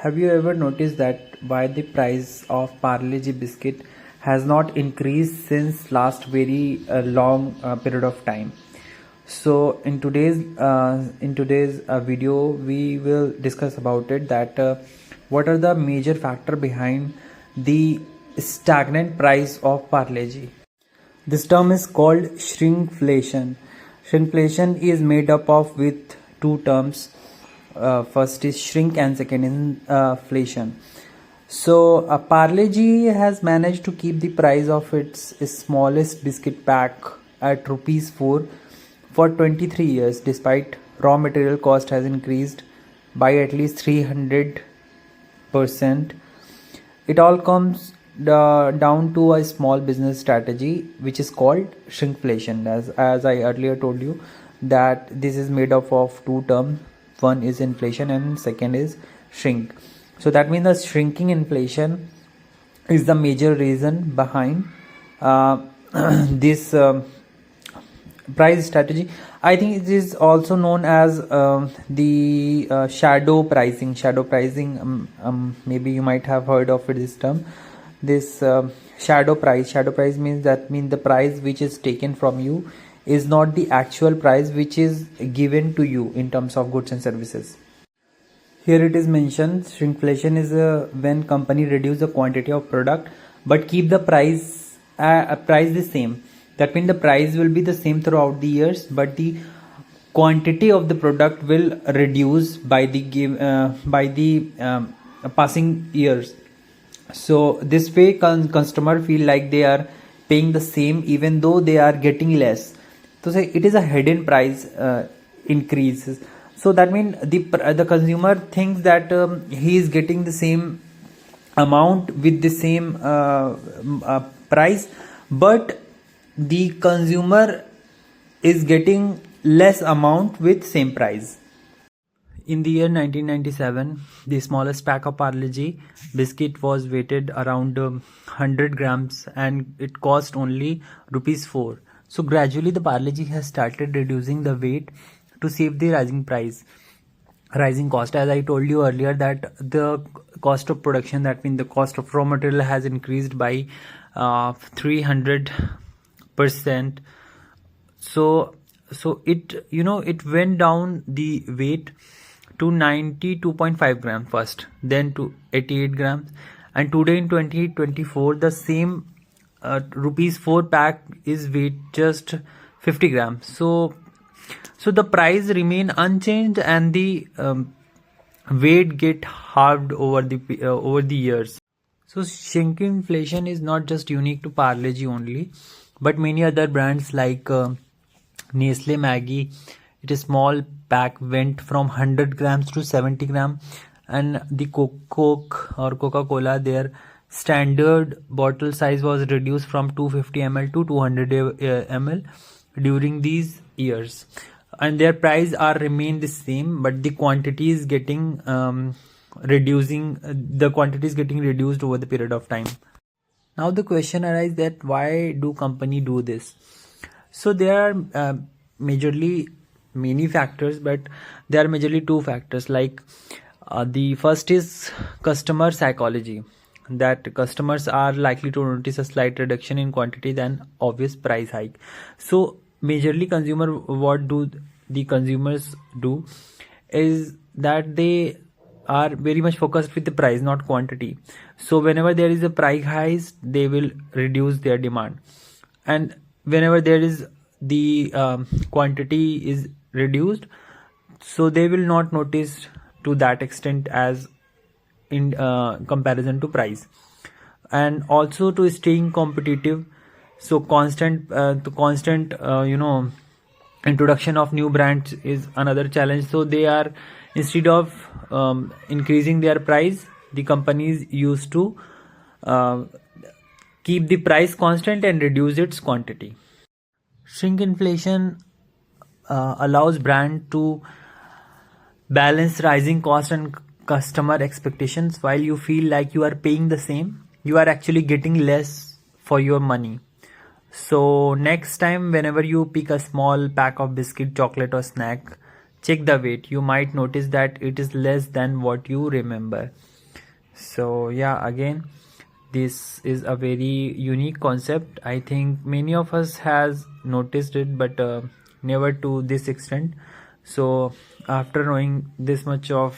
Have you ever noticed that why the price of Parle-G biscuit has not increased since last very long period of time? So in today's video we will discuss about it, that what are the major factor behind the stagnant price of Parle-G. This term is called shrinkflation. Shrinkflation is made up of with two terms. First is shrink and second is inflation. So Parle-G has managed to keep the price of its smallest biscuit pack at rupees 4 for 23 years, despite raw material cost has increased by at least 300%. It all comes down to a small business strategy which is called shrinkflation. As I earlier told you, that this is made up of two terms. One is inflation and second is shrink. So that means the shrinking inflation is the major reason behind this price strategy. I think it is also known as the shadow pricing. Maybe you might have heard of it, this term. This shadow price means the price which is taken from you is not the actual price which is given to you in terms of goods and services. Here it is mentioned, shrinkflation is when company reduce the quantity of product but keep the price the same. That means the price will be the same throughout the years, but the quantity of the product will reduce by the passing years. So this way customer feel like they are paying the same even though they are getting less. So say it is a hidden price increase. So that means the consumer thinks that he is getting the same amount with the same price, but the consumer is getting less amount with same price. In the year 1997, the smallest pack of Parle-G biscuit was weighted around 100 grams and it cost only rupees 4. So gradually the Parle-G has started reducing the weight to save the rising cost. As I told you earlier, that the cost of production, that means the cost of raw material, has increased by 300%. So it went down the weight to 92.5 grams first, then to 88 grams, and today in 2024 the same rupees 4 pack is weight just 50 grams. So the price remain unchanged and the weight get halved over the years. So shrinkflation is not just unique to Parle-G only, but many other brands like Nestle Maggi, its small pack went from 100 grams to 70 grams, and the Coke or Coca-Cola, their standard bottle size was reduced from 250 ml to 200 ml during these years, and their price are remain the same, but the quantity is getting reduced over the period of time. Now the question arises that why do company do this? So there are majorly many factors, but there are majorly two factors. Like the first is customer psychology, that customers are likely to notice a slight reduction in quantity than obvious price hike. So majorly what do the consumers do is that they are very much focused with the price, not quantity. So whenever there is a price rise, they will reduce their demand, and whenever there is the quantity is reduced, so they will not notice to that extent as in comparison to price. And also to staying competitive, so constant introduction of new brands is another challenge. So they are, instead of increasing their price, the companies used to keep the price constant and reduce its quantity. Shrinkflation allows brand to balance rising cost and customer expectations. While you feel like you are paying the same, you are actually getting less for your money. So next time whenever you pick a small pack of biscuit, chocolate or snack, check the weight. You might notice that it is less than what you remember. So yeah, again, this is a very unique concept. I think many of us has noticed it, but never to this extent. So after knowing this much about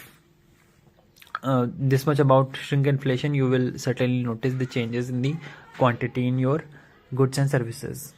shrinkflation, you will certainly notice the changes in the quantity in your goods and services.